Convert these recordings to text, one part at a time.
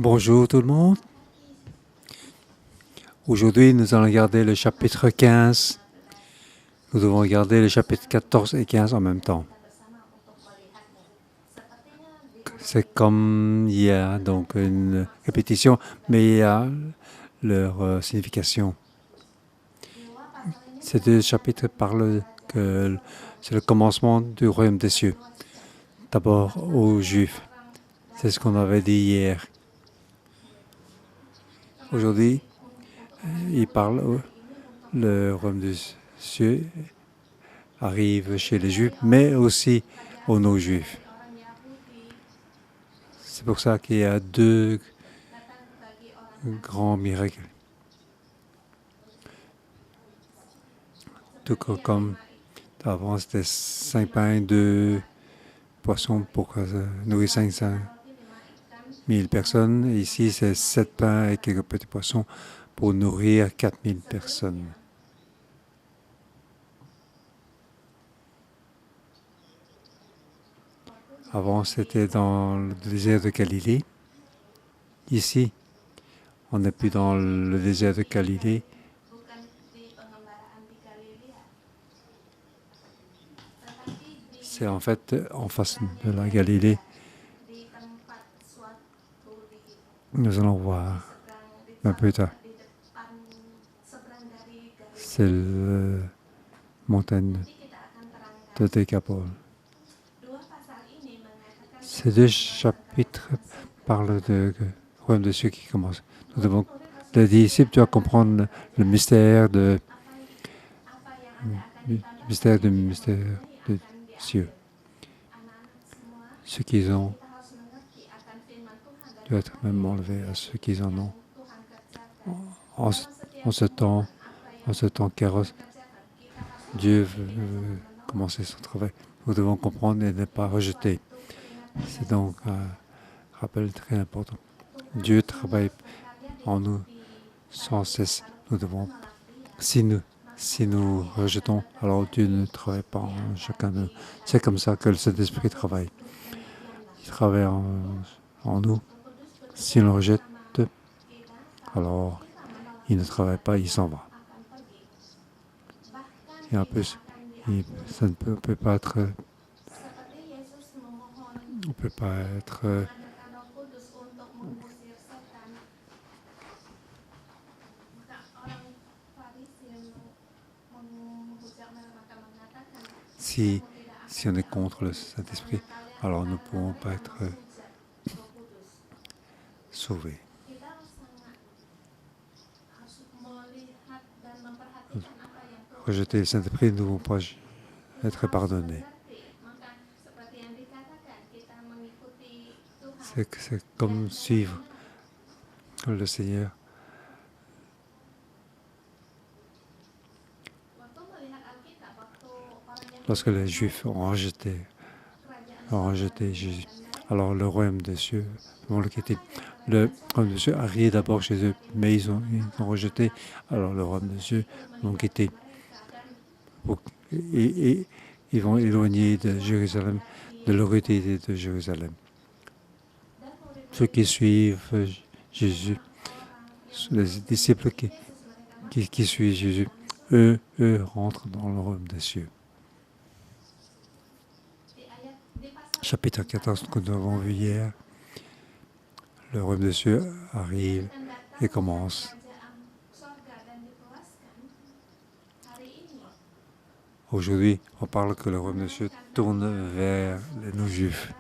Bonjour tout le monde. Aujourd'hui, nous allons regarder le chapitre 15. Nous devons regarder les chapitres 14 et 15 en même temps. C'est comme il y a donc une répétition, mais il y a leur signification. Ces deux chapitres parlent que c'est le commencement du royaume des cieux. D'abord aux Juifs. C'est ce qu'on avait dit hier. Aujourd'hui, il parle le royaume des cieux arrive chez les Juifs, mais aussi aux non-Juifs. C'est pour ça qu'il y a deux grands miracles. Tout comme avant, c'était 5 pains et 2 poissons pour nourrir 500 000 personnes. Et ici, c'est 7 pains et quelques petits poissons pour nourrir 4 000 personnes. Avant, c'était dans le désert de Galilée. Ici, on n'est plus dans le désert de Galilée. C'est en fait en face de la Galilée. Nous allons voir un peu tard. C'est la montagne de Décapole. Ces deux chapitres parlent du royaume de Dieu qui commence. Nous devons, les disciples doivent comprendre le mystère de Dieu. Ce qu'ils ont doit être même enlevé à ceux qui en ont. En ce temps carrosse, Dieu veut commencer son travail. Nous devons comprendre et ne pas rejeter. C'est donc un rappel très important. Dieu travaille en nous sans cesse. Nous devons, si nous rejetons, alors Dieu ne travaille pas en chacun de nous. C'est comme ça que le Saint-Esprit travaille. Il travaille en nous. Si on le rejette, alors il ne travaille pas, il s'en va. Et en plus, ça ne peut pas être. On ne peut pas être. Si on est contre le Saint-Esprit, alors nous ne pouvons pas être sauvés. Rejeter le Saint-Esprit, nous ne pouvons pas être pardonnés. C'est comme suivre le Seigneur. Lorsque les Juifs ont rejeté Jésus, alors le royaume des cieux vont le quitter. Le royaume des cieux arrive d'abord chez eux, mais ils ont rejeté, alors le royaume des cieux vont quitter. Et ils vont éloigner de Jérusalem, de l'autorité de Jérusalem. Ceux qui suivent Jésus, les disciples qui suivent Jésus, eux rentrent dans le royaume des cieux. Chapitre 14 que nous avons vu hier, le royaume des cieux arrive et commence. Aujourd'hui, on parle que le royaume des cieux tourne vers les non-juifs.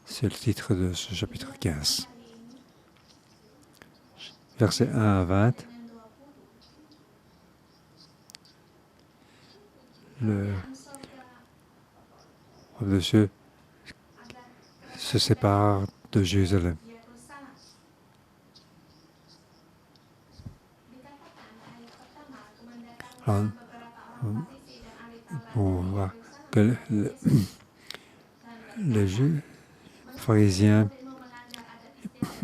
C'est le titre de ce chapitre 15. Versets 1 à 20. Le royaume des cieux se sépare de Jérusalem. Alors, on voit que les Juifs, pharisiens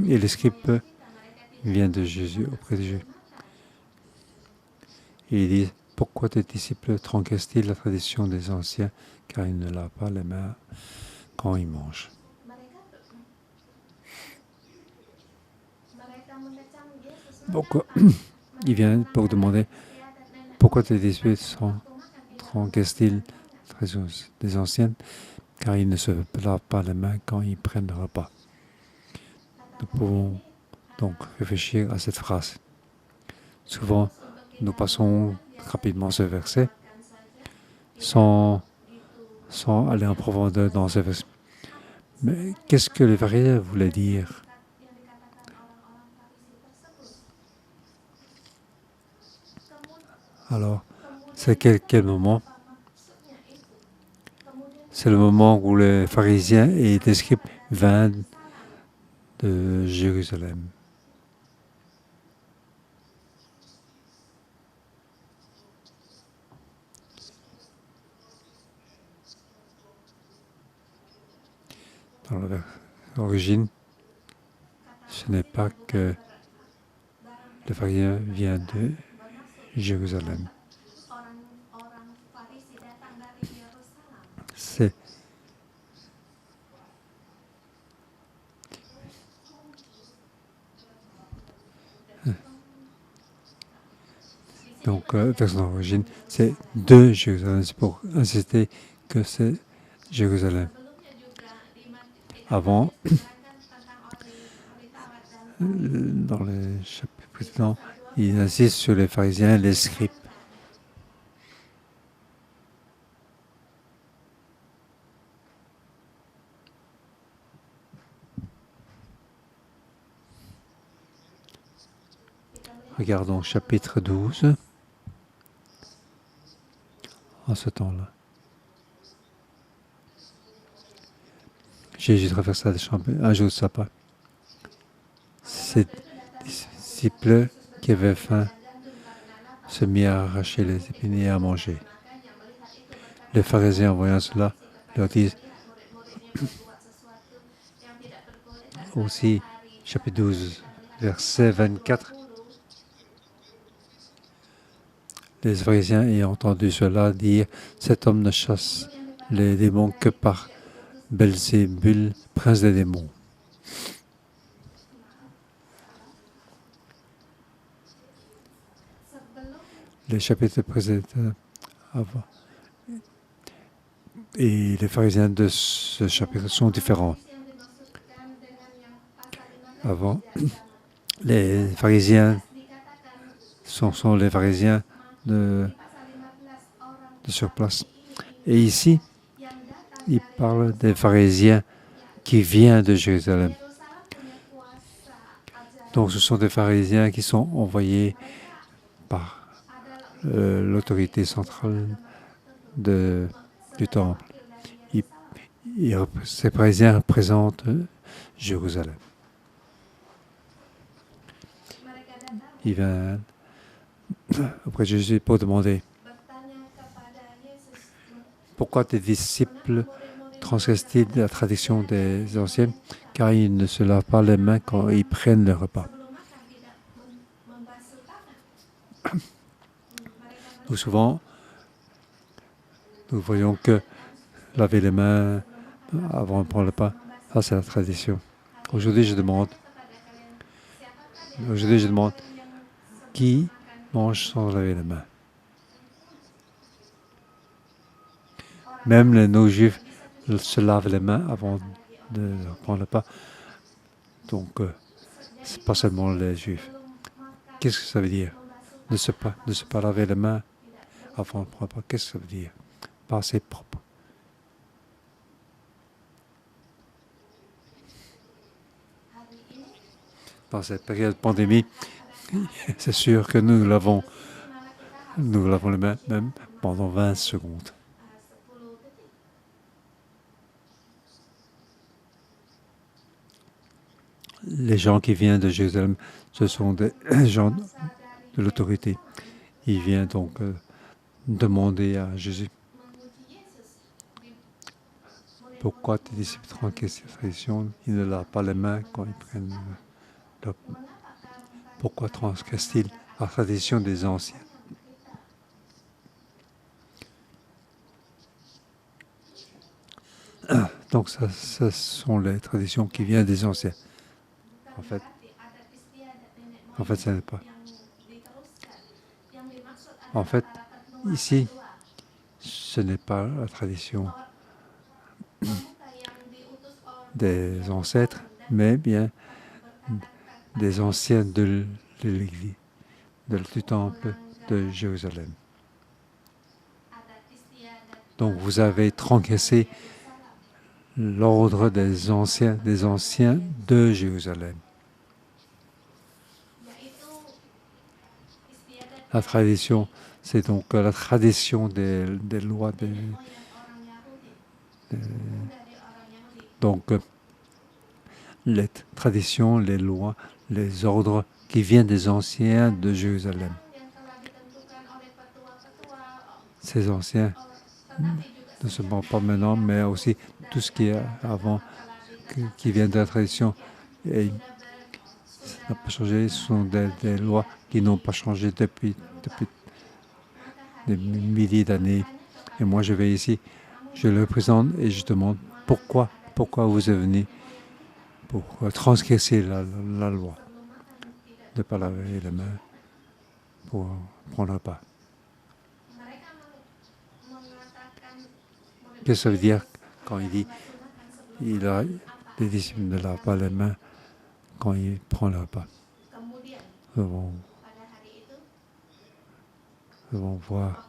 et les scribes viennent de Jésus, auprès de Jésus. Et ils disent, pourquoi tes disciples transgressent-ils la tradition des anciens, car ils ne lavent pas les mains quand ils mangent. Pourquoi il vient pour demander pourquoi tes disciples transgressent-ils des anciennes, car ils ne se lavent pas les mains quand ils prennent le repas. Nous pouvons donc réfléchir à cette phrase. Souvent, nous passons rapidement ce verset sans aller en profondeur dans ce verset. Mais qu'est-ce que les pharisiens voulaient dire? Alors, c'est quel moment? C'est le moment où les pharisiens et les scribes vinrent de Jérusalem. Dans l'origine, ce n'est pas que les pharisiens viennent de Jérusalem. C'est donc version d'origine, c'est de Jérusalem. C'est pour insister que c'est Jérusalem. Avant, dans les chapitres précédents, il insiste sur les pharisiens et les scribes. Regardons chapitre 12. En ce temps-là, Jésus traversa les champs un jour de sabbat. Ses disciples qui avaient faim se mirent à arracher les épines et à manger. Les pharisiens, en voyant cela, leur disent aussi, chapitre 12, verset 24, les pharisiens ayant entendu cela dire, cet homme ne chasse les démons que par Belzébul, prince des démons. Les chapitres précédents avant et les pharisiens de ce chapitre sont différents. Avant, les pharisiens sont les pharisiens de sur place. Et ici, il parle des pharisiens qui viennent de Jérusalem. Donc ce sont des pharisiens qui sont envoyés par l'autorité centrale du temple. Ces pharisiens représentent Jérusalem. Ils viennent auprès de Jésus pour demander pourquoi tes disciples transgressent-ils la tradition des anciens, car ils ne se lavent pas les mains quand ils prennent le repas. Nous souvent, nous voyons que laver les mains avant de prendre le repas, ça c'est la tradition. Aujourd'hui je demande, qui mange sans laver les mains? Même les non-juifs se lavent les mains avant de prendre le repas. Donc, ce n'est pas seulement les juifs. Qu'est-ce que ça veut dire? Ne se pas laver les mains avant de prendre le repas. Qu'est-ce que ça veut dire? Pas assez propre. Dans cette période de pandémie, c'est sûr que nous lavons les mains même pendant 20 secondes. Les gens qui viennent de Jérusalem, ce sont des gens de l'autorité. Ils viennent donc demander à Jésus pourquoi tes disciples transgressent cette tradition, ils ne lavent pas les mains quand ils prennent le repas. Pourquoi transgressent-ils la tradition des anciens? Donc, ce sont les traditions qui viennent des anciens. En fait, En fait, ce n'est pas. En fait, ici, ce n'est pas la tradition des ancêtres, mais bien des anciens de l'Église, du temple de Jérusalem. Donc vous avez transgressé l'ordre des anciens de Jérusalem. La tradition, c'est donc la tradition des lois. Donc les traditions, les lois, les ordres qui viennent des anciens de Jérusalem. Ces anciens, ne seulement pas maintenant, mais aussi tout ce qui est avant, qui vient de la tradition. Et ça n'a pas changé, ce sont des lois qui n'ont pas changé depuis des milliers d'années. Et moi, je vais ici, je le présente et je demande pourquoi vous êtes venu pour transgresser la loi, de ne pas laver les mains pour prendre un repas. Qu'est-ce que ça veut dire quand il dit les disciples ne lavent pas les mains quand il prend le repas? Nous devons voir.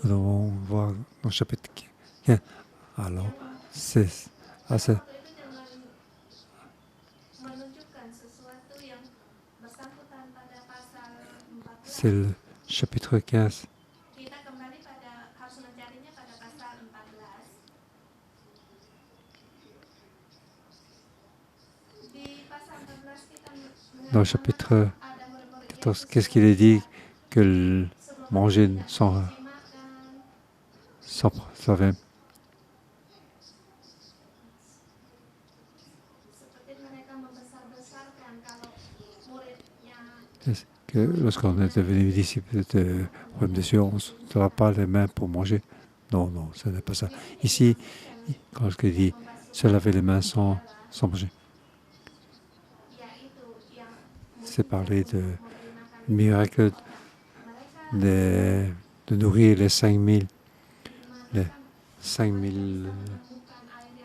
Nous devons voir dans le chapitre 15. Alors, c'est le chapitre 15. Dans le chapitre 14, qu'est-ce qu'il est dit que manger sans vin? Est-ce que lorsqu'on est devenu disciple de royaume des cieux, on ne se lave pas les mains pour manger? Non, ce n'est pas ça. Ici, quand il dit se laver les mains sans manger, c'est parler de miracle de nourrir les 5000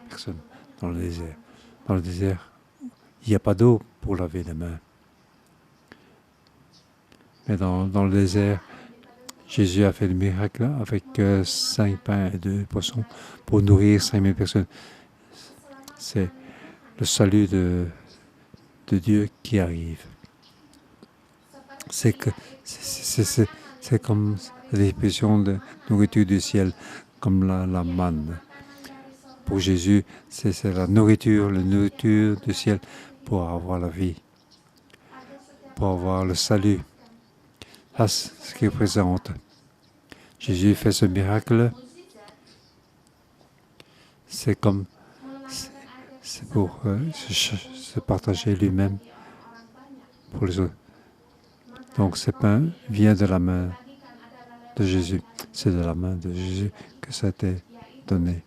personnes dans le désert. Dans le désert, il n'y a pas d'eau pour laver les mains. Mais dans le désert, Jésus a fait le miracle avec 5 pains et 2 poissons pour nourrir 5000 personnes. C'est le salut de Dieu qui arrive. C'est comme l'expression de nourriture du ciel, comme la manne. Pour Jésus, c'est la nourriture du ciel pour avoir la vie, pour avoir le salut. C'est ce qu'il présente. Jésus fait ce miracle. C'est pour se partager lui-même pour les autres. Donc ce pain vient de la main de Jésus. C'est de la main de Jésus que ça a été donné.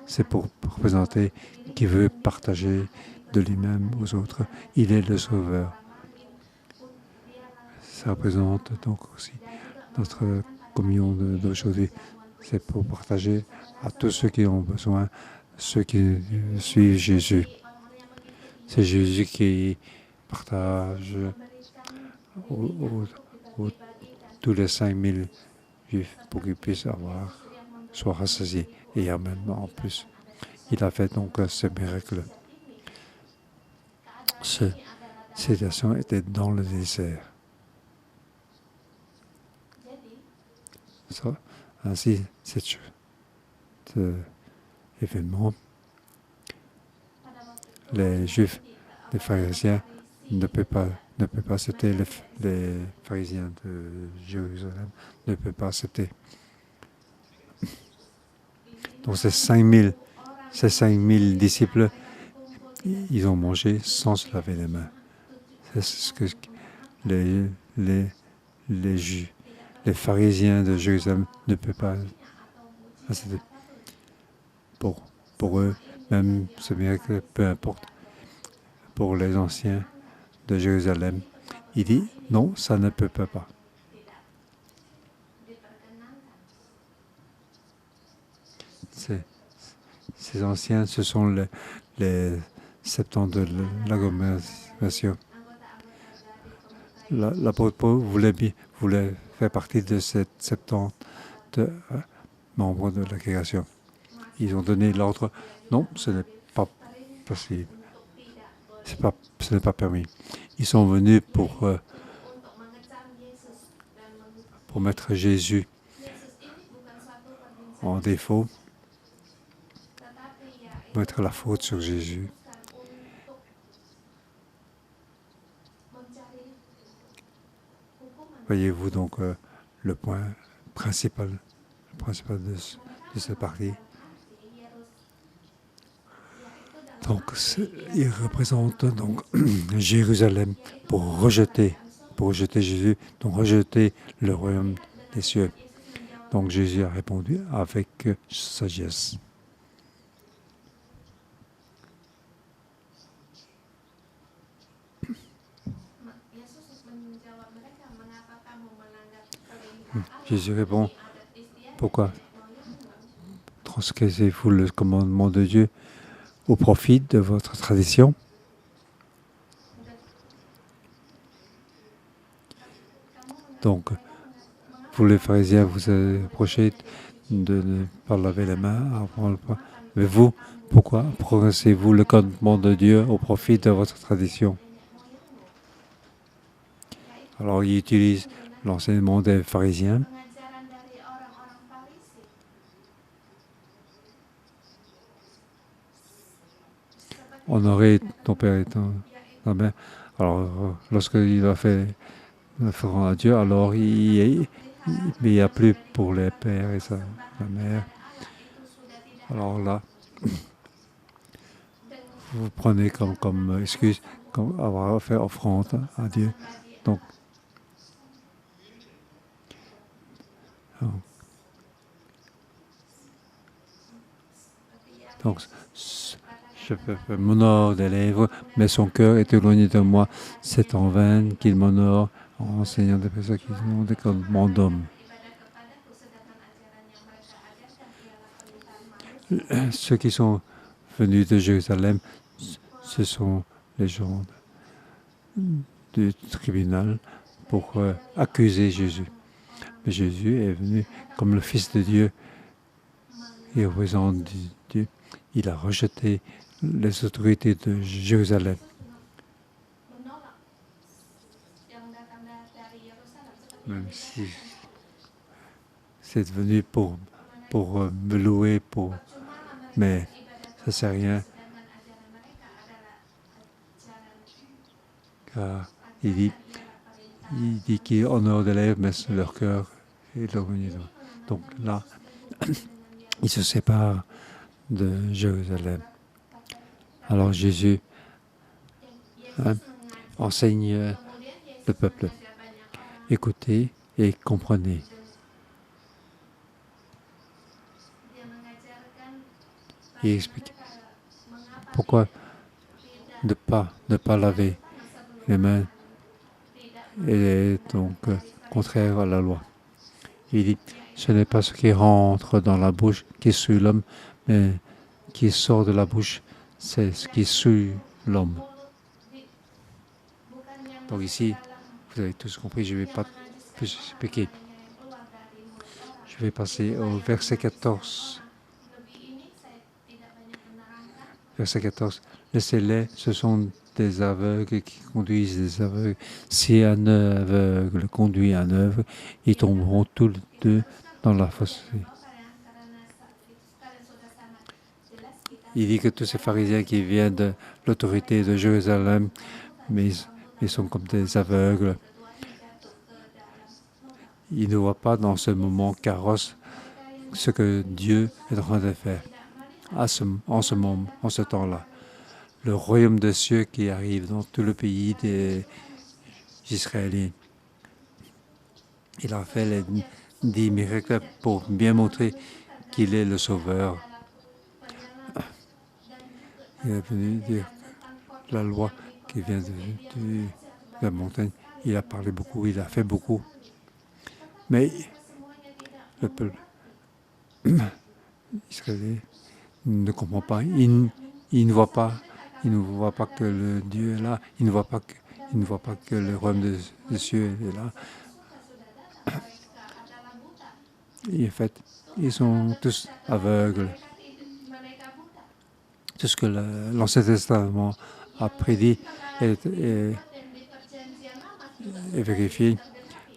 C'est pour représenter qu'il veut partager de lui-même aux autres. Il est le Sauveur. Ça représente donc aussi notre communion d'aujourd'hui. C'est pour partager à tous ceux qui ont besoin, ceux qui suivent Jésus. C'est Jésus qui partage tous les 5000 Juifs pour qu'ils puissent soient rassasiés. Et en même en plus, il a fait donc ce miracle. Cette situation était dans le désert. Ainsi, cet événement, les Juifs, les pharisiens ne peuvent pas accepter, les pharisiens de Jérusalem ne peuvent pas accepter. Donc ces 5000 disciples, ils ont mangé sans se laver les mains. C'est ce que les pharisiens de Jérusalem ne peuvent pas accepter. Pour pour eux, même ce miracle, peu importe, pour les anciens de Jérusalem. Il dit, non, ça ne peut pas. Ces anciens, ce sont les 70 de l'agglomération. L'apôtre Paul voulait faire partie de cette 70 membres de la création. Ils ont donné l'ordre, non, ce n'est pas possible. Ce n'est pas permis. Ils sont venus pour mettre Jésus en défaut, mettre la faute sur Jésus. Voyez-vous donc le point principal de cette partie. Donc, il représente donc Jérusalem pour rejeter Jésus, donc rejeter le royaume des cieux. Donc Jésus a répondu avec sagesse. Jésus répond, pourquoi transgressez-vous le commandement de Dieu au profit de votre tradition? Donc, vous les pharisiens, vous approchez de ne pas laver les mains avant le pain. Mais vous, pourquoi progressez-vous le commandement de Dieu au profit de votre tradition? Alors, il utilise l'enseignement des pharisiens. Honorer ton père et ta mère. Alors, lorsqu'il a fait l'offrande à Dieu, alors il n'y a plus pour les pères et la mère. Alors là, vous prenez comme excuse avoir fait offrande à Dieu. Donc je peux m'honore des lèvres, mais son cœur est éloigné de moi. C'est en vain qu'il m'honore en enseignant des personnes qui ont des commandements d'hommes. Ceux qui sont venus de Jérusalem, ce sont les gens du tribunal pour accuser Jésus. Mais Jésus est venu comme le Fils de Dieu et représente Dieu. Il a rejeté les autorités de Jérusalem. Même si c'est venu pour me louer, mais ça ne sert à rien. Car il dit qu'il honore des lèvres, mais leur cœur est éloigné. Donc là, il se sépare de Jérusalem. Alors Jésus enseigne le peuple. Écoutez et comprenez. Il explique pourquoi ne pas laver les mains est donc contraire à la loi. Il dit, ce n'est pas ce qui rentre dans la bouche qui suit l'homme, mais qui sort de la bouche, c'est ce qui suit l'homme. Donc ici, vous avez tous compris, je ne vais pas plus expliquer. Je vais passer au verset 14. Verset 14. Laissez-les, ce sont des aveugles qui conduisent des aveugles. Si un aveugle conduit un aveugle, ils tomberont tous les deux dans la fosse. Il dit que tous ces pharisiens qui viennent de l'autorité de Jérusalem, mais ils sont comme des aveugles. Ils ne voient pas dans ce moment carrosse ce que Dieu est en train de faire en ce temps-là. Le royaume des cieux qui arrive dans tout le pays des Israéliens. Il a fait les 10 miracles pour bien montrer qu'il est le Sauveur. il est venu dire la loi qui vient de la montagne. Il a parlé beaucoup, il a fait beaucoup. Mais le peuple israélien ne comprend pas. Il ne voit pas. Il ne voit pas que le Dieu est là. Il ne voit pas que le royaume des cieux est là. Et en fait, ils sont tous aveugles. Tout ce que l'Ancien Testament a prédit est vérifié.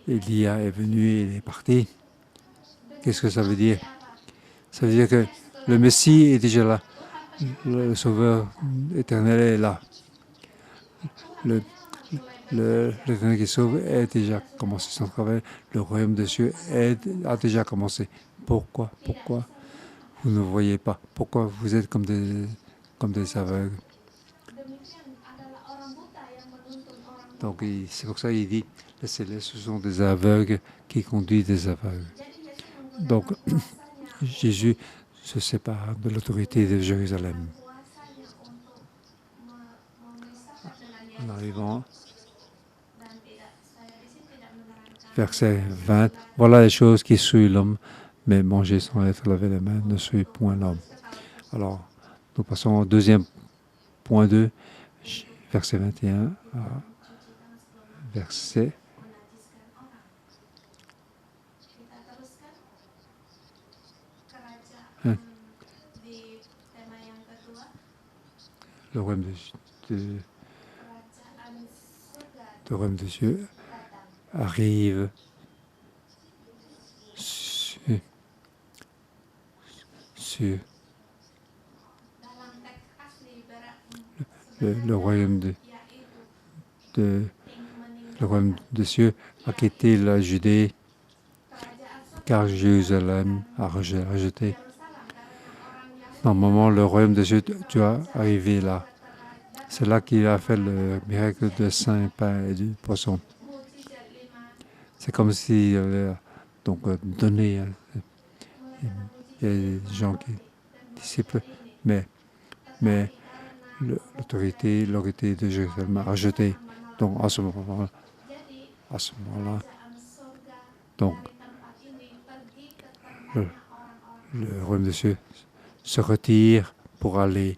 Élia est venu et il est parti. Qu'est-ce que ça veut dire? Ça veut dire que le Messie est déjà là. Le Sauveur éternel est là. L'Éternel qui sauve a déjà commencé son travail. Le royaume des cieux a déjà commencé. Pourquoi vous ne voyez pas? Pourquoi vous êtes comme des aveugles? Donc c'est pour ça qu'il dit, les célestes, ce sont des aveugles qui conduisent des aveugles. Donc Jésus se sépare de l'autorité de Jérusalem. En arrivant, verset 20, voilà les choses qui souillent l'homme, mais manger sans être lavé les mains ne souille point l'homme. Alors, nous passons au deuxième point 2, verset 21 à verset 1. Le royaume de Dieu arrive sur le royaume le royaume des cieux a quitté la Judée car Jérusalem a rejeté. Normalement, le royaume des cieux doit arriver là. C'est là qu'il a fait le miracle de Saint pain et du poisson. C'est comme s'il avait donc donné. Il y a des gens qui disciples, mais l'autorité de Jérusalem a rejeté. Donc à ce moment-là, donc le royaume des cieux se retire pour aller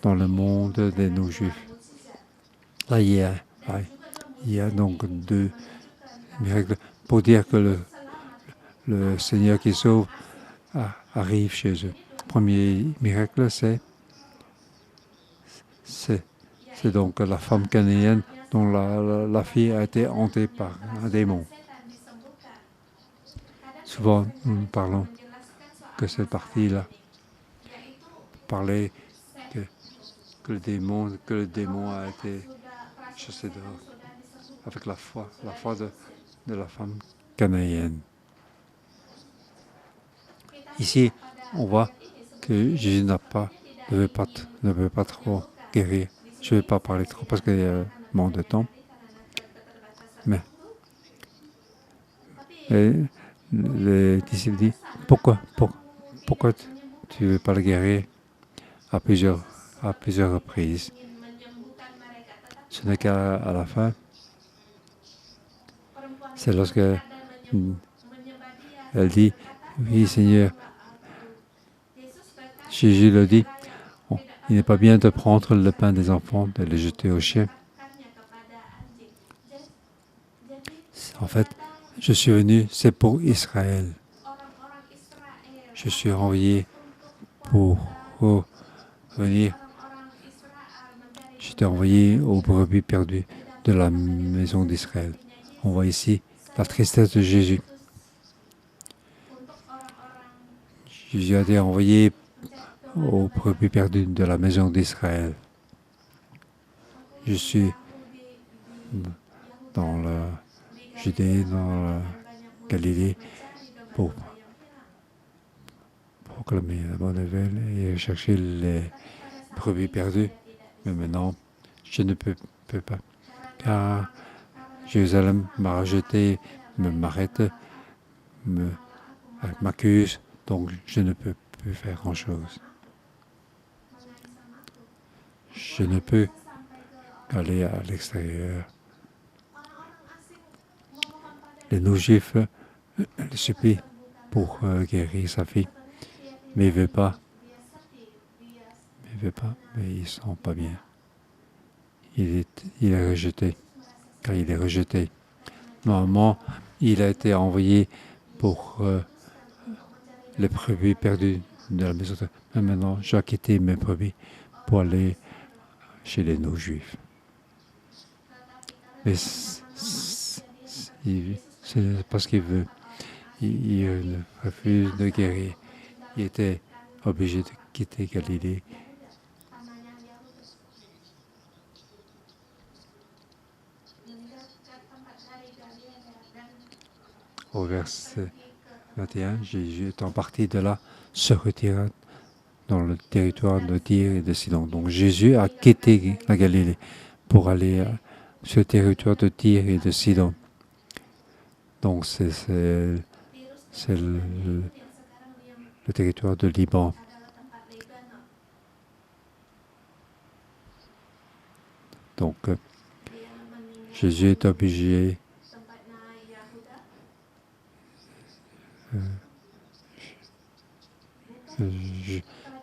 dans le monde des non-juifs. Là, il y a donc deux miracles pour dire que le Seigneur qui sauve arrive chez eux. Le premier miracle, c'est donc la femme cananéenne dont la fille a été hantée par un démon. Souvent, nous parlons que cette partie-là parlait que le démon a été chassé dehors avec la foi de la femme cananéenne. Ici, on voit que Jésus ne veut pas trop guérir. Je ne vais pas parler trop parce qu'il y a manque de temps. Mais les disciples disent, pourquoi tu ne veux pas le guérir à plusieurs reprises? Ce n'est qu'à la fin. C'est lorsque elle dit, oui Seigneur, Jésus le dit, il n'est pas bien de prendre le pain des enfants, de le jeter aux chiens. En fait, je suis venu, c'est pour Israël. Je suis envoyé pour venir. J'étais envoyé aux brebis perdues de la maison d'Israël. On voit ici la tristesse de Jésus. Jésus a été envoyé aux brebis perdues de la maison d'Israël. Je suis dans la Judée, dans la Galilée, pour proclamer la bonne nouvelle et chercher les brebis perdues. Mais maintenant, je ne peux pas, car Jérusalem m'a rejeté, m'arrête, m'accuse, donc je ne peux plus faire grand-chose. je ne peux aller à l'extérieur. Les non-juifs le supplient pour guérir sa fille, mais il ne veut pas. Mais ils ne sont pas bien. Il est rejeté, car il est rejeté. Normalement, il a été envoyé pour les brebis perdues de la maison. Mais maintenant, j'ai quitté mes brebis pour aller chez les non-juifs. Mais c'est parce qu'il veut. Il refuse de guérir. Il était obligé de quitter Galilée. Au verset 21, Jésus étant parti de là, se retira dans le territoire de Tyr et de Sidon. Donc Jésus a quitté la Galilée pour aller sur le territoire de Tyr et de Sidon. Donc c'est le territoire de Liban. Donc Jésus est obligé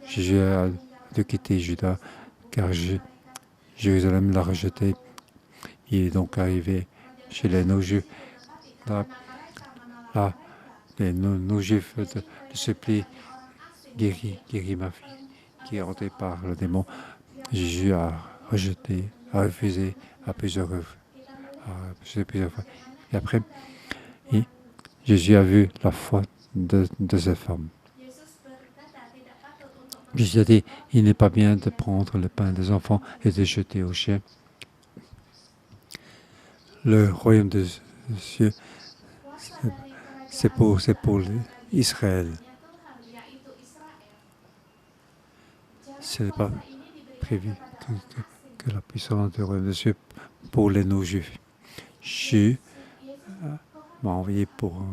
Jésus a de quitter Juda car Jérusalem l'a rejeté. Il est donc arrivé chez les non-juifs. Là, les non-juifs le supplient, guéris ma fille, qui est hantée par le démon. Jésus a rejeté, a refusé à plusieurs fois. Et après, Jésus a vu la foi de cette femme. Jésus a dit, il n'est pas bien de prendre le pain des enfants et de le jeter aux chiens. Le royaume de Dieu, c'est pour Israël. Ce n'est pas prévu que la puissance du royaume de Dieu pour les non-juifs. Jésus m'a envoyé pour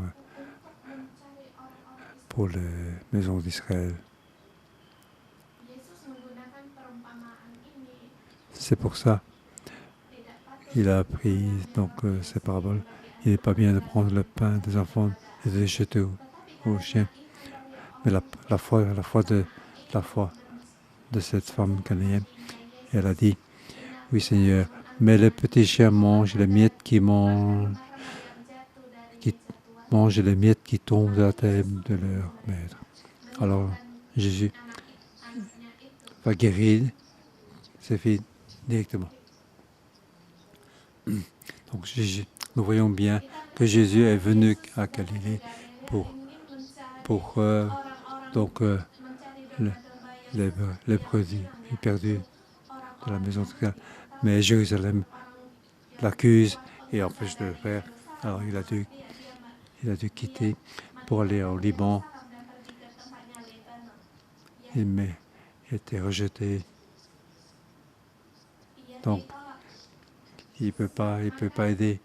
les maisons d'Israël. C'est pour ça qu'il a appris donc ces paraboles. Il n'est pas bien de prendre le pain des enfants et de les jeter aux chiens. Mais la foi de cette femme cananéenne, elle a dit, oui Seigneur, mais les petits chiens mangent les miettes qui les miettes qui tombent de la table de leur maître. Alors Jésus va guérir ses filles directement. Donc nous voyons bien que Jésus est venu à Galilée pour les produits perdus de la maison de Dieu. Mais Jérusalem l'accuse et empêche de le faire. Alors il a dû quitter pour aller au Liban. Mais il était rejeté. Donc il ne peut pas aider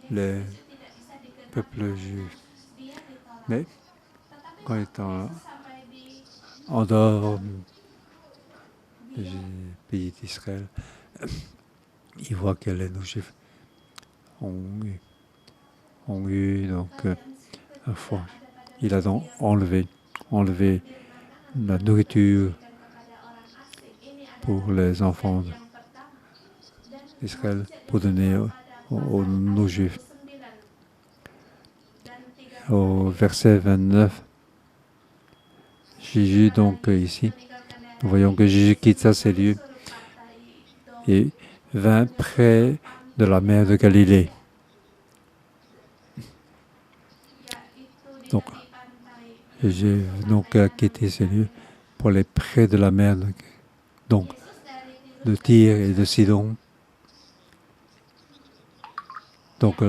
le peuple juif. Mais quand il est en dehors du pays d'Israël, il voit que les non-juifs ont eu donc la foi. Il a donc enlevé la nourriture pour les enfants d'Israël pour donner aux non-juifs. Au verset 29, Jésus, donc ici, nous voyons que Jésus quitta ces lieux et vint près de la mer de Galilée. Donc, Jésus a quitté ces lieux pour aller près de la mer, donc de Tyr et de Sidon. Donc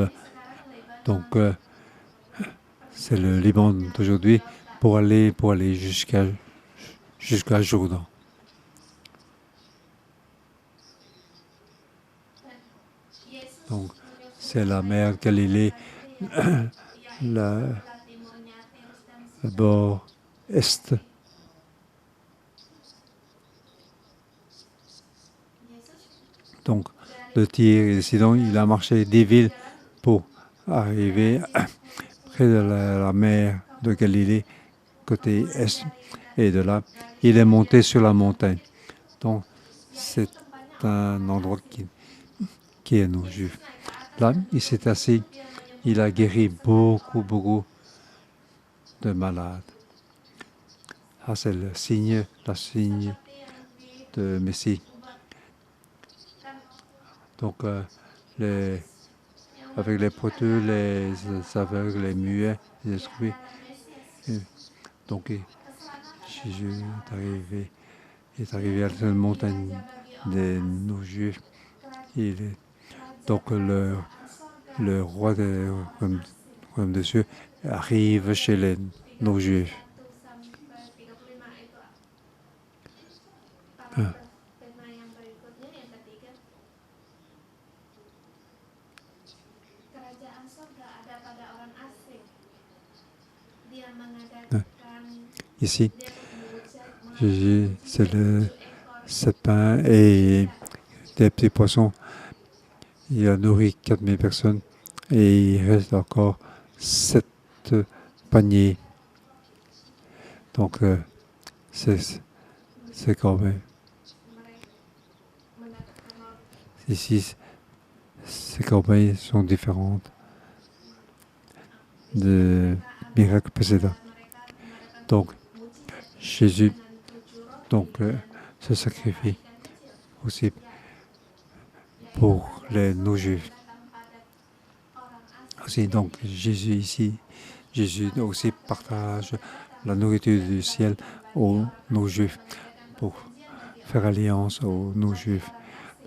c'est le Liban d'aujourd'hui pour aller jusqu'à Jourdain. Donc c'est la mer Galilée, le bord est. Donc, de Tyr et de Sidon, il a marché des villes pour arriver près de la mer de Galilée, côté est. Et de là, il est monté sur la montagne. Donc, c'est un endroit qui est nos Juifs. Là, il s'est assis. Il a guéri beaucoup de malades. Ah, c'est le signe de Messie. Donc, avec les poteux, les aveugles, les muets, les instruits. Donc, Jésus est arrivé à la montagne de nos Juifs. Donc, le roi des royaumes des cieux arrive chez nos Juifs. Ici, Jésus, c'est le pain et des petits poissons. Il a nourri 4000 personnes et il reste encore 7 paniers. Donc, c'est quand même. Ici, ces corbeilles sont différentes de miracles précédents. Donc, Jésus se sacrifie aussi pour les non-juifs. Aussi, donc, Jésus aussi partage la nourriture du ciel aux non-juifs pour faire alliance aux non-juifs.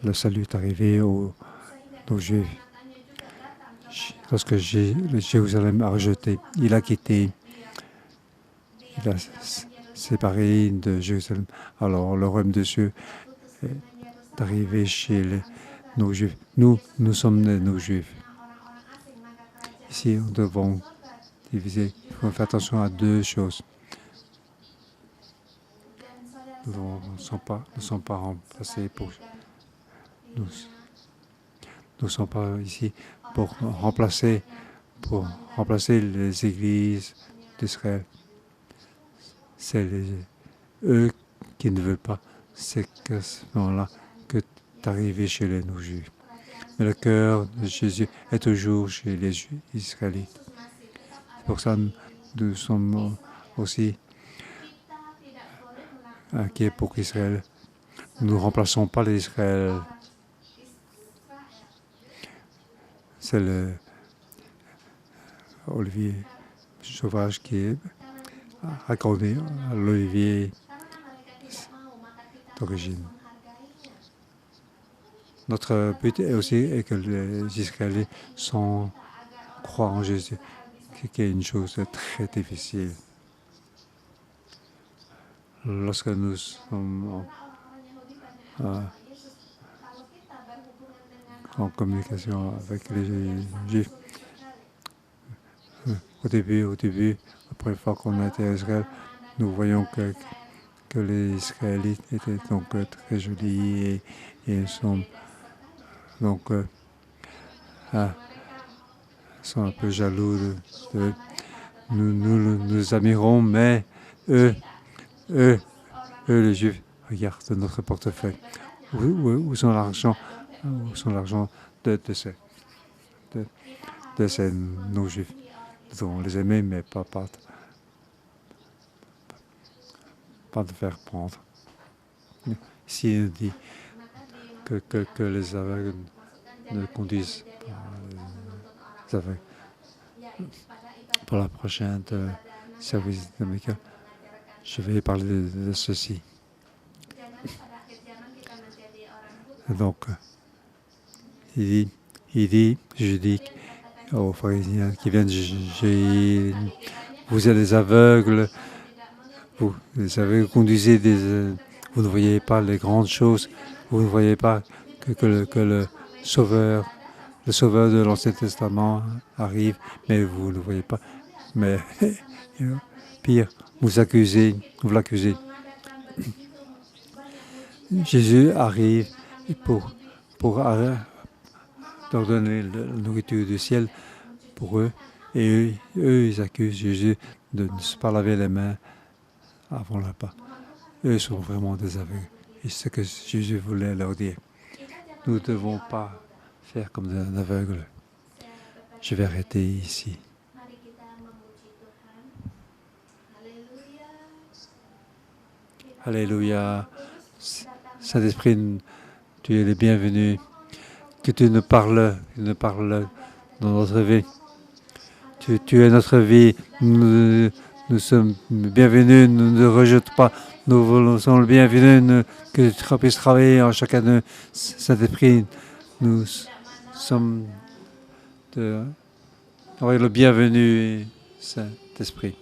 Le salut est arrivé aux non-juifs. Lorsque Jérusalem a rejeté, il a quitté, il a séparé de Jérusalem. Alors le royaume de Dieu est arrivé chez les non-juifs. Nous sommes les non-juifs. Ici, nous devons diviser. Il faut faire attention à deux choses. Nous ne sommes pas remplacés pour... Nous ne sommes pas ici pour remplacer les églises d'Israël. C'est eux qui ne veulent pas. C'est qu'à ce moment-là que tu arrivé chez les non-juifs. Mais le cœur de Jésus est toujours chez les Israélites. C'est pour ça que nous sommes aussi inquiets pour Israël. Nous ne remplaçons pas les Israël. C'est le olivier sauvage qui est accordé à l'olivier d'origine. Notre but est aussi que les Israéliens croient en Jésus, qui est une chose très difficile. Lorsque nous sommes en communication avec les Juifs, au début, la première fois qu'on a été à Israël, nous voyons que les Israélites étaient donc très jolis et sont donc sont un peu jaloux de nous admirons, mais eux les Juifs regardent notre portefeuille. Où sont l'argent de ces non-juifs? Nous devons les aimer, mais pas de faire prendre. Ici, il dit que les aveugles ne conduisent pas les aveugles. Pour la prochaine service dominical, je vais parler de ceci. Donc, je dis aux pharisiens qui viennent, vous êtes des aveugles, vous conduisez vous ne voyez pas les grandes choses, vous ne voyez pas que le Sauveur de l'Ancien Testament arrive, mais vous ne voyez pas. Mais pire, vous l'accusez. Jésus arrive pour leur donner la nourriture du ciel pour eux. Et eux, ils accusent Jésus de ne se pas laver les mains avant le repas. Eux sont vraiment des aveugles. Et c'est ce que Jésus voulait leur dire. Nous ne devons pas faire comme des aveugles. Je vais arrêter ici. Alléluia. Saint-Esprit, tu es le bienvenu. Que tu nous parles dans notre vie. Tu es notre vie. Nous sommes bienvenus. Nous ne rejetons pas. Nous sommes le bienvenu. Que tu puisses travailler en chacun de Saint-Esprit. Nous sommes le bienvenu, Saint-Esprit.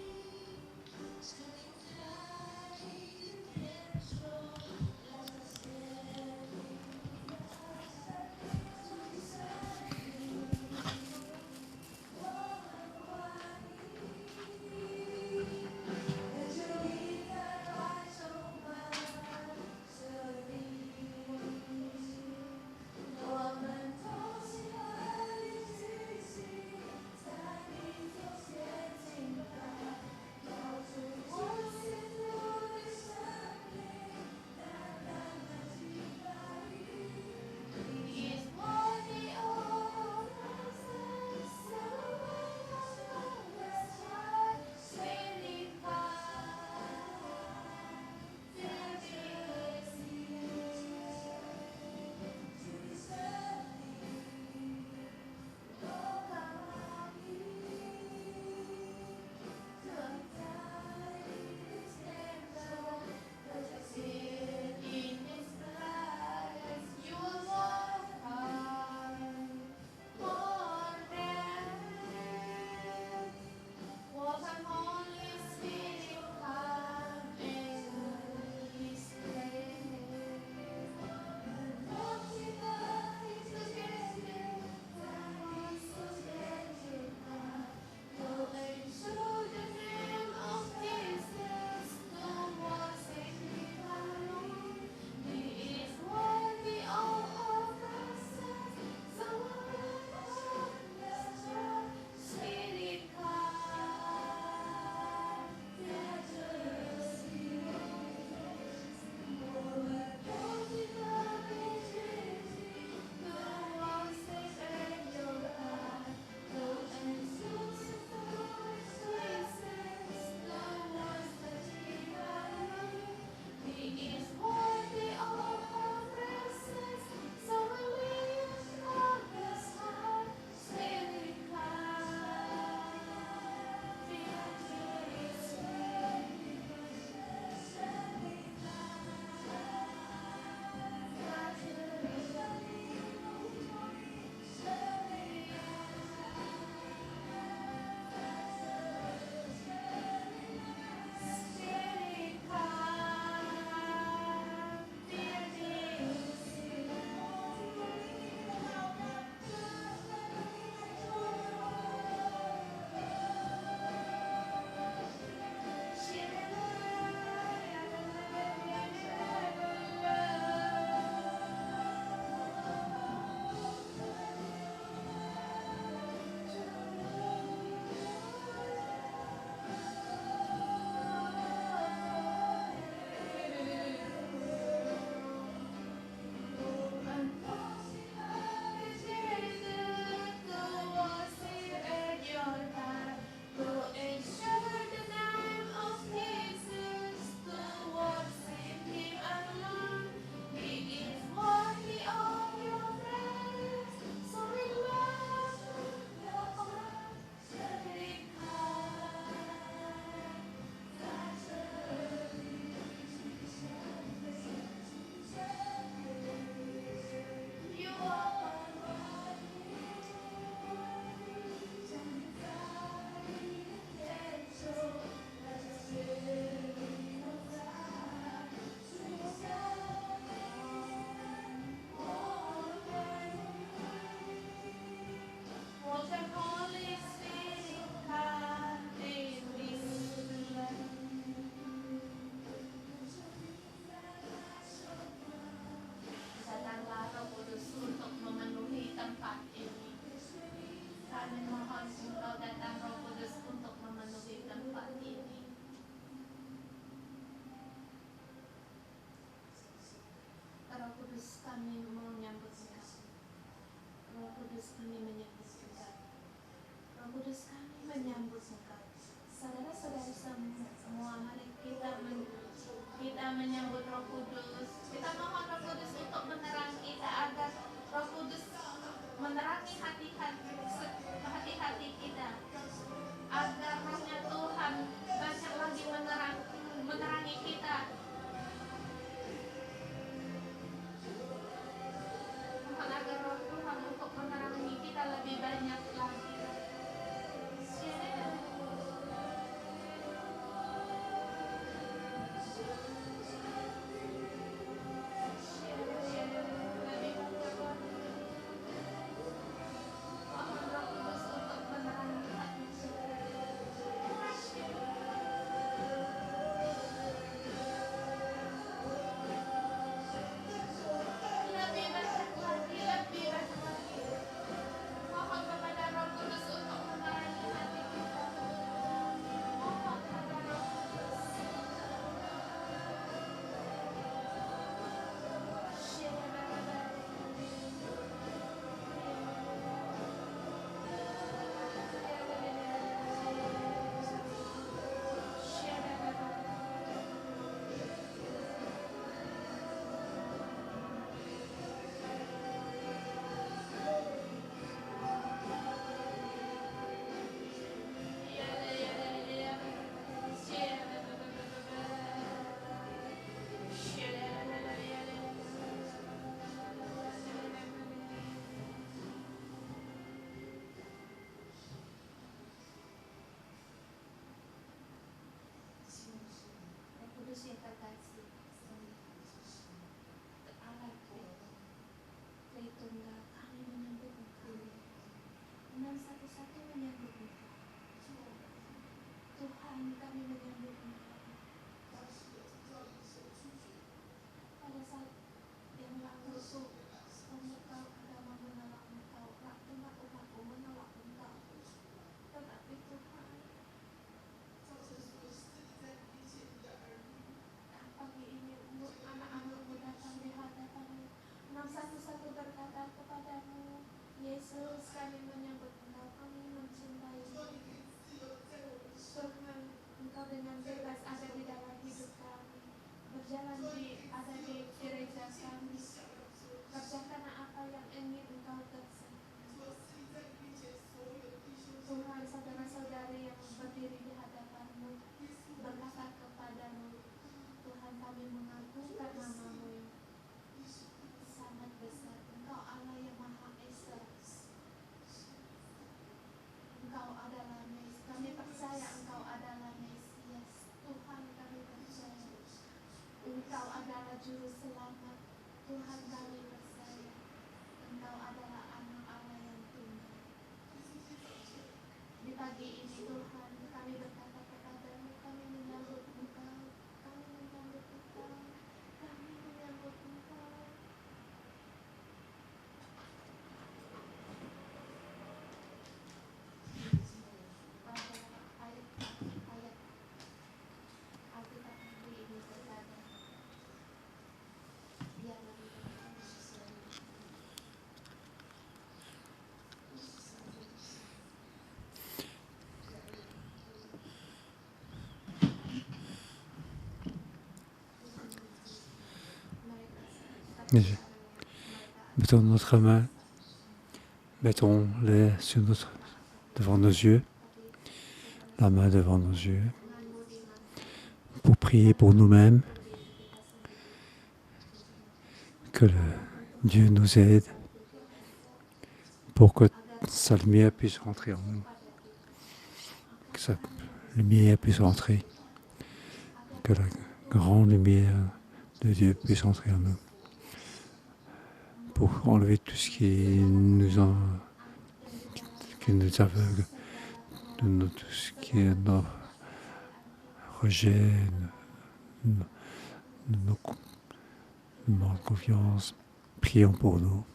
Mettons notre main, mettons-les devant nos yeux, la main devant nos yeux, pour prier pour nous-mêmes, que Dieu nous aide pour que sa lumière puisse rentrer en nous, que sa lumière puisse rentrer, que la grande lumière de Dieu puisse rentrer en nous, pour enlever tout ce qui nous aveugle, tout ce qui est nos rejets, nos manque de confiance. Prions pour nous.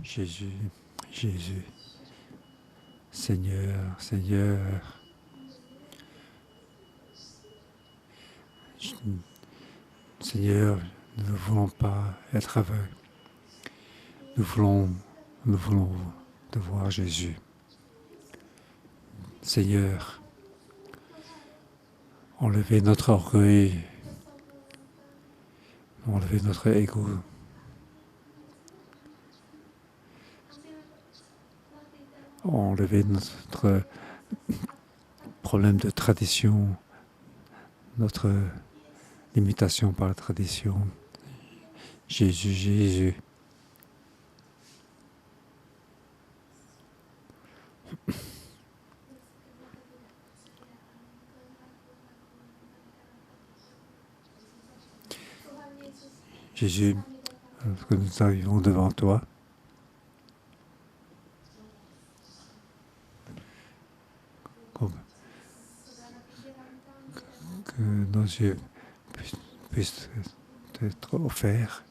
Jésus, Jésus, Seigneur, Seigneur, Seigneur, nous ne voulons pas être aveugles. Nous voulons te voir, Jésus. Seigneur, enlevez notre orgueil, enlevez notre ego. Enlevez notre problème de tradition, notre limitation par la tradition. Jésus, Jésus. Jésus, que nous arrivons devant toi, que nos yeux puissent être offerts,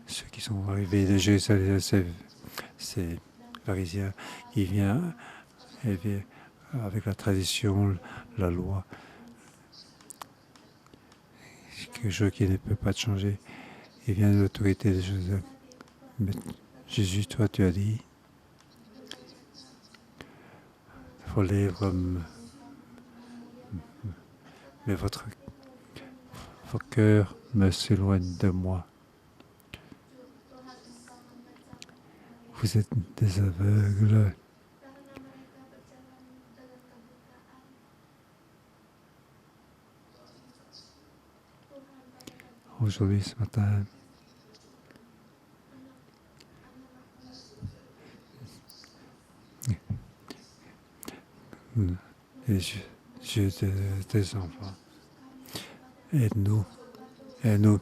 ceux qui sont arrivés de Jérusalem, ces pharisiens, ils viennent avec la tradition, la loi, quelque chose qui ne peut pas changer. Il vient de l'autorité de Jésus. Mais Jésus, toi, tu as dit, vos lèvres, mais vos cœurs me s'éloignent de moi. Vous êtes des aveugles. Aujourd'hui, ce matin, les yeux des enfants, aide-nous, aide-nous,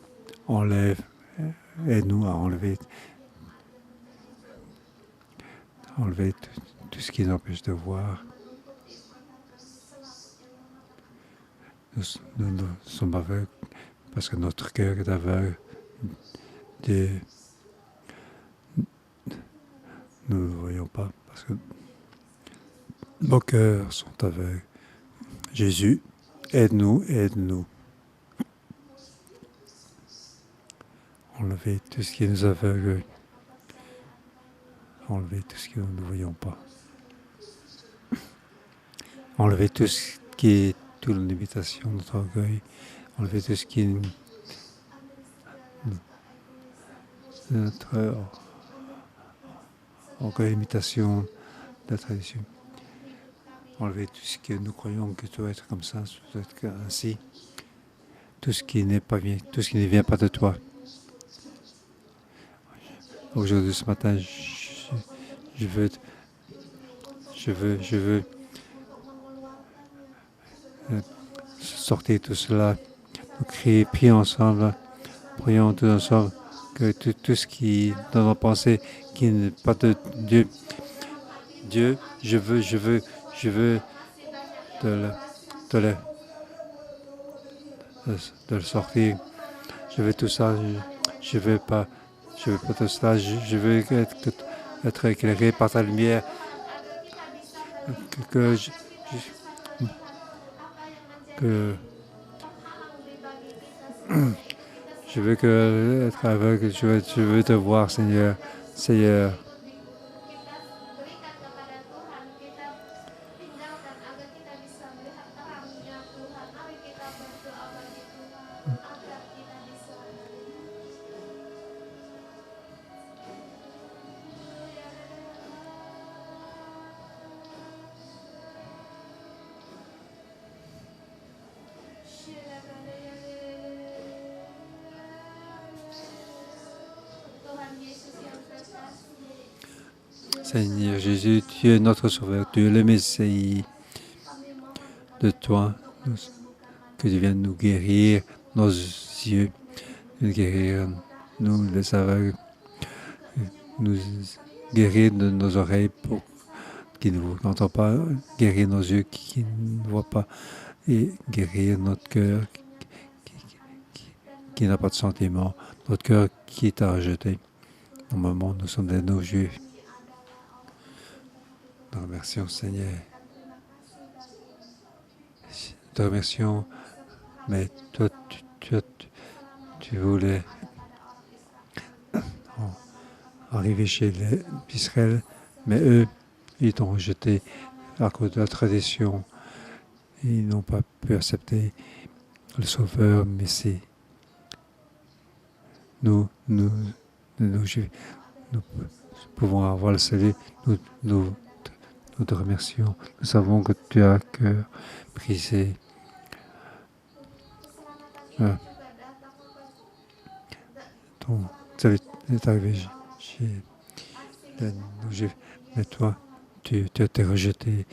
aide-nous à enlever tout ce qui nous empêche de voir. Nous sommes aveugles parce que notre cœur est aveugle. Nous ne le voyons pas parce que nos cœurs sont aveugles. Jésus, aide-nous, aide-nous. Enlevez tout ce qui nous aveugle. Enlevez tout ce que nous ne voyons pas. Enlevez tout ce qui est toute limitation, notre orgueil. Enlevez tout ce qui est notre orgueil, limitation de la tradition. Enlevez tout ce que nous croyons que doit être comme ça, doit être ainsi. Tout ce qui n'est pas bien, tout ce qui ne vient pas de toi. Aujourd'hui, ce matin, je veux, je veux sortir tout cela. Nous prions ensemble, prions tous ensemble que tout ce qui est dans nos pensées, qui n'est pas de Dieu, Dieu, je veux de le, de le, de le sortir. Je veux tout ça. Je veux pas tout cela. Je veux être éclairé par ta lumière. Que, que je veux être aveugle. Je veux te voir, Seigneur. Seigneur. Seigneur Jésus, tu es notre Sauveur, tu es le Messie de toi, que tu viennes nous guérir nos yeux, nous guérir nous les aveugles, nous guérir de nos oreilles pour qui ne n'entendent pas, guérir nos yeux qui ne voient pas et guérir notre cœur qui n'a pas de sentiment, notre cœur qui t'a rejeté. Au moment où nous sommes de nos yeux. Nous te remercions, Seigneur. Nous te remercions, mais toi, tu voulais arriver chez Israël, mais eux, ils t'ont rejeté à cause de la tradition. Ils n'ont pas pu accepter le Sauveur, mais c'est nous, Juifs, nous pouvons avoir le salut. Nous te remercions. Nous savons que tu as cœur brisé. Ton salut est arrivé chez nos Juifs, mais toi, tu as été rejeté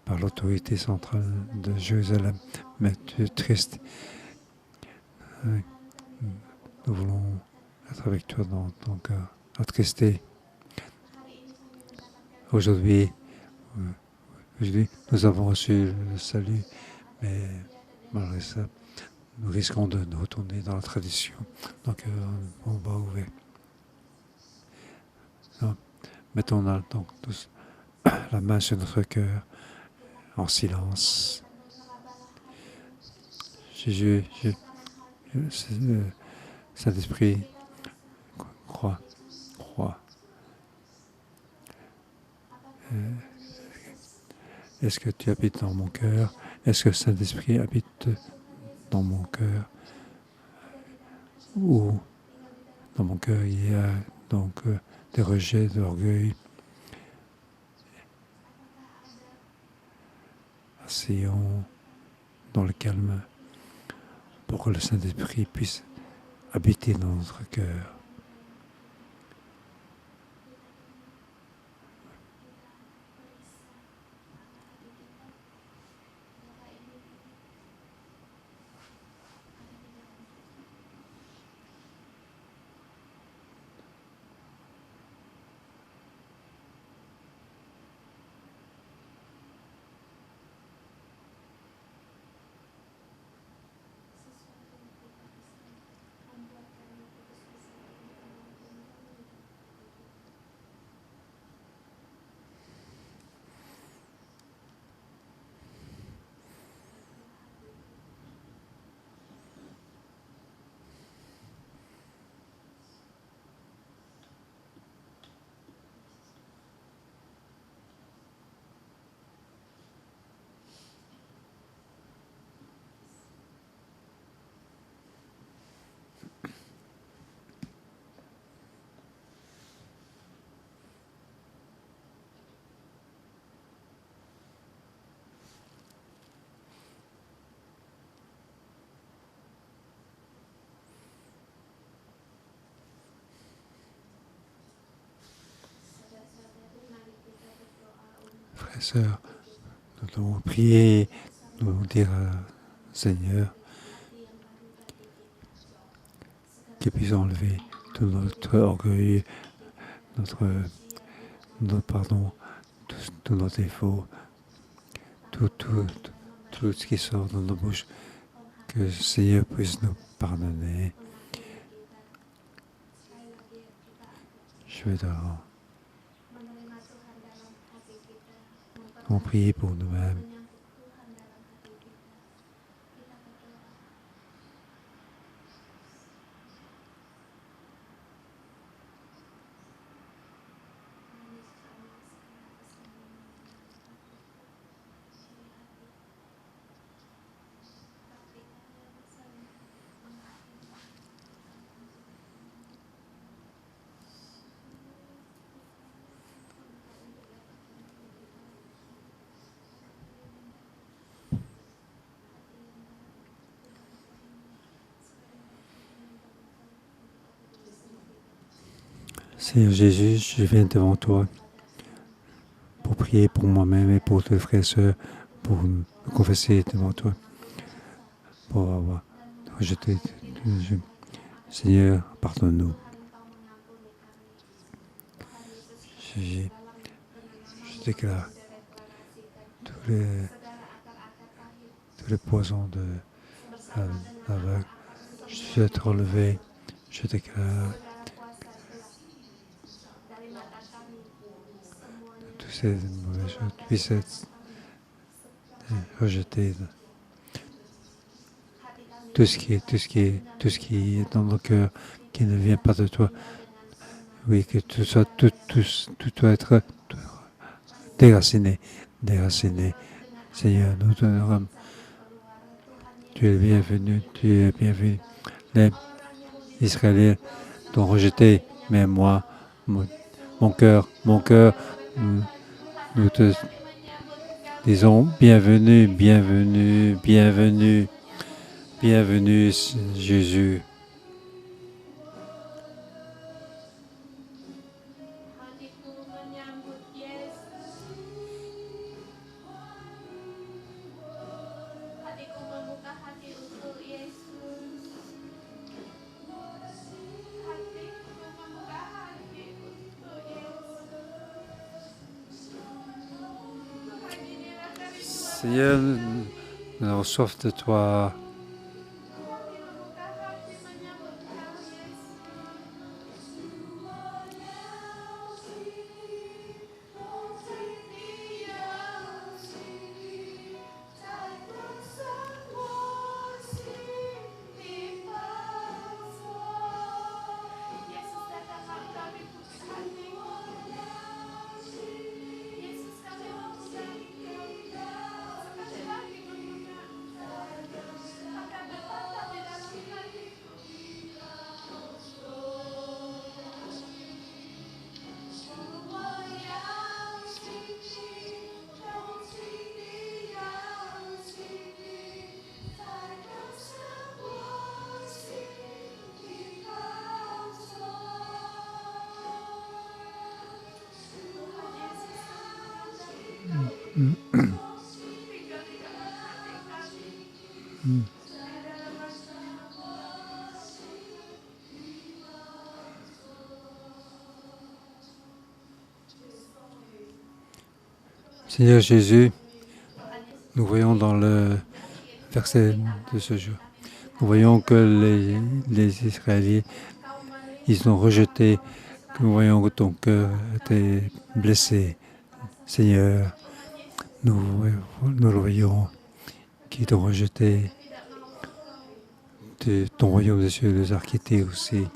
par l'autorité centrale de Jérusalem, mais tu es triste. Nous voulons être avec toi dans ton cœur, attristé. Aujourd'hui, nous avons reçu le salut, mais malgré ça, nous risquons de nous retourner dans la tradition. Donc, on va ouvrir. Donc, mettons donc tous la main sur notre cœur, en silence. Jésus, Saint-Esprit, crois. Est-ce que tu habites dans mon cœur? Est-ce que Saint-Esprit habite dans mon cœur? Ou dans mon cœur, il y a donc des rejets, de l'orgueil? Asseyons dans le calme pour que le Saint-Esprit puisse habiter dans notre cœur. et sœurs, nous devons prier, nous devons dire Seigneur, qu'il puisse enlever tout notre orgueil, notre pardon, tous nos défauts, tout ce qui sort de nos bouches, que le Seigneur puisse nous pardonner. Je vais d'abord prier pour nous-mêmes. Seigneur Jésus, je viens devant toi pour prier pour moi-même et pour tes frères et sœurs, pour me confesser devant toi, pour avoir rejeté. Seigneur, pardonne-nous. Je déclare tous les poisons de l'aveugle. Je souhaite relever. Je déclare toutes ces mauvaises choses puissent être rejetées. Tout ce qui est dans nos cœurs, qui ne vient pas de toi. Oui, que tout doit être déraciné. Seigneur, nous t'honorons. Tu es bienvenu. Les Israéliens t'ont rejeté, mais moi, mon cœur, nous te disons bienvenue, Jésus. Seigneur, nous avons soif de toi. Seigneur Jésus, nous voyons dans le verset de ce jour, nous voyons que les Israéliens, ils ont rejeté, nous voyons que ton cœur était blessé. Seigneur, nous le voyons, qui t'ont rejeté, de ton royaume des cieux les a quittés aussi.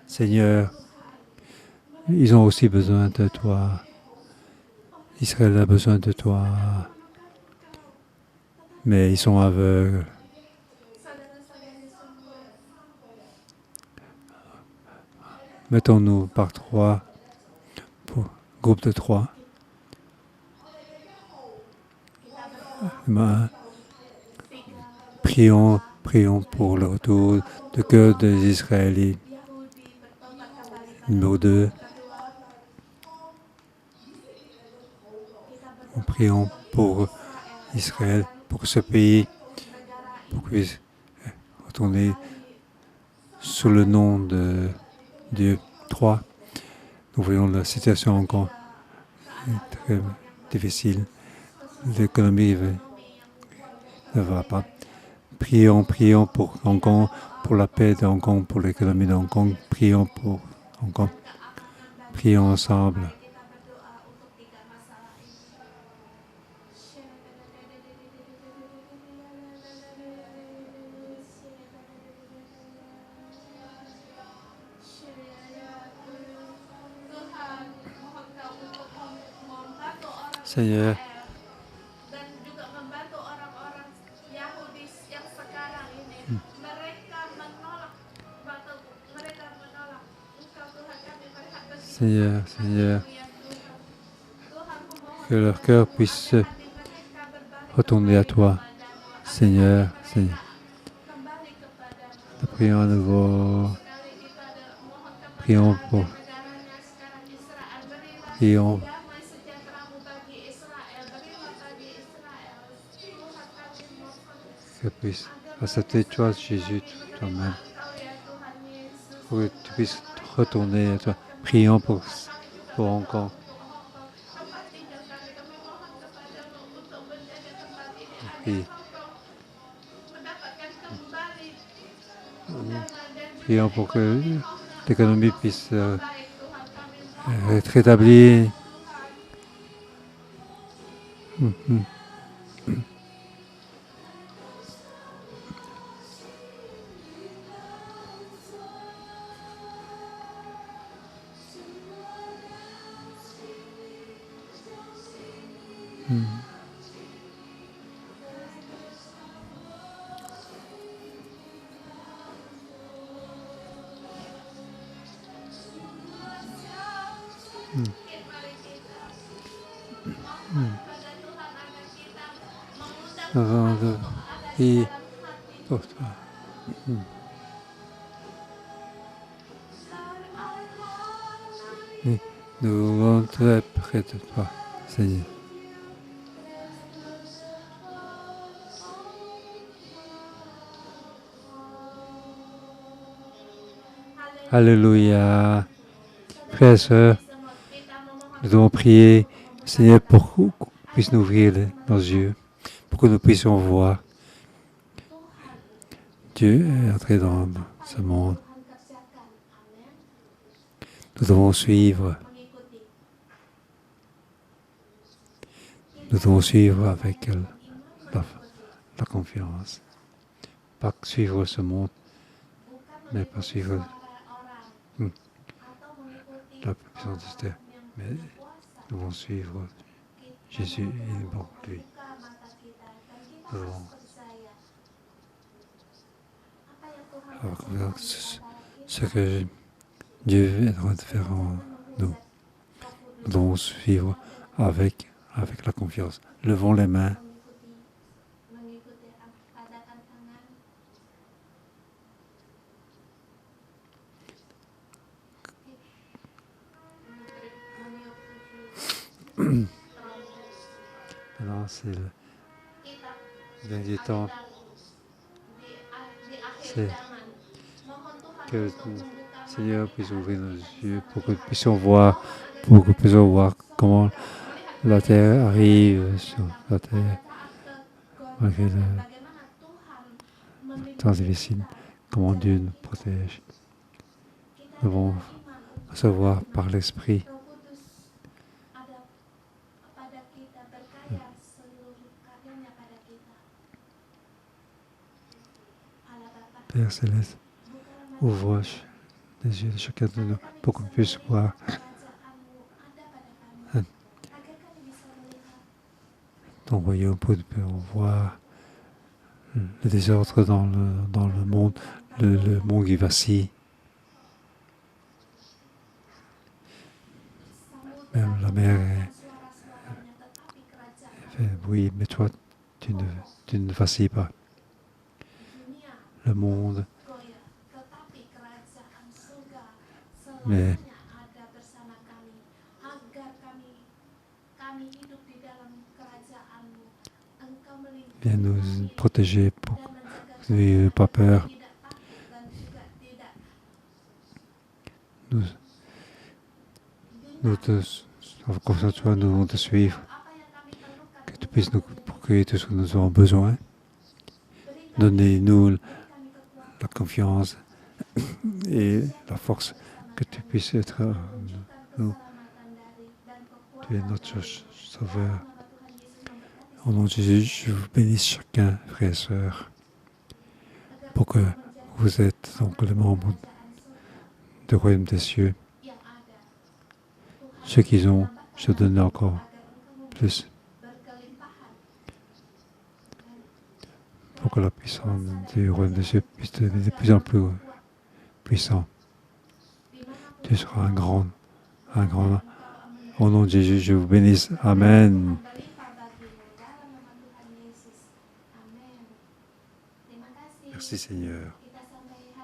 Seigneur, ils ont aussi besoin de toi. Israël a besoin de toi, mais ils sont aveugles. Mettons-nous par 3, groupe de 3. Prions pour le retour de cœur des Israéliens. Numéro 2. Nous prions pour Israël, pour que ce pays puisse retourner sous le nom de Dieu. 3. Nous voyons la situation encore très difficile. L'économie ne va pas. Prions pour Hong Kong, pour la paix de Hong Kong, pour l'économie de Hong Kong. Prions pour Hong Kong. Prions ensemble. Seigneur, Seigneur, que leur cœur puisse retourner à toi. Seigneur, nous prions à nouveau. Prions que puisse accepter toi, Jésus, toi-même, pour que tu puisses retourner à toi. Prions pour Hong Kong. Prions pour que l'économie puisse être rétablie. Pour toi. Nous voulons très près de toi, Seigneur. Alléluia. Frères et sœurs, nous devons prier, Seigneur, pour qu'on puisse nous ouvrir nos yeux, pour que nous puissions voir. Dieu est entré dans ce monde. Nous devons suivre. Nous devons suivre avec la confiance. Pas suivre ce monde, mais pas suivre la puissance de terre. Mais nous devons suivre Jésus et bon lui. Nous devons avoir ce que Dieu est en train de faire en nous. Nous devons suivre avec la confiance. Levons les mains. Maintenant, c'est le dernier temps. C'est que le Seigneur puisse ouvrir nos yeux pour que nous puissions voir, comment la terre arrive sur la terre, malgré le temps difficile, comment Dieu nous protège. Nous devons recevoir par l'Esprit. Père Céleste, ouvre les yeux de chacun de nous pour qu'on puisse voir ton royaume, pour voir le désordre dans le monde, le monde qui vacille. Même la mer fait bruit, mais toi, tu ne vacilles pas. Le monde, mais protégés, pour que vous n'ayez pas peur. Nous te comme ça, toi, nous te suivre, que tu puisses nous procurader tout ce que nous avons besoin. Donnez-nous la confiance et la force que tu puisses être nous. Tu es notre sauveur. Au nom de Jésus, je vous bénis chacun, frères et sœurs, pour que vous êtes donc les membres du royaume des cieux. Ceux qu'ils ont, je donne encore plus. Pour que la puissance du royaume des cieux puisse devenir de plus en plus puissant. Tu seras un grand. Au nom de Jésus, je vous bénisse. Amen. Merci Seigneur.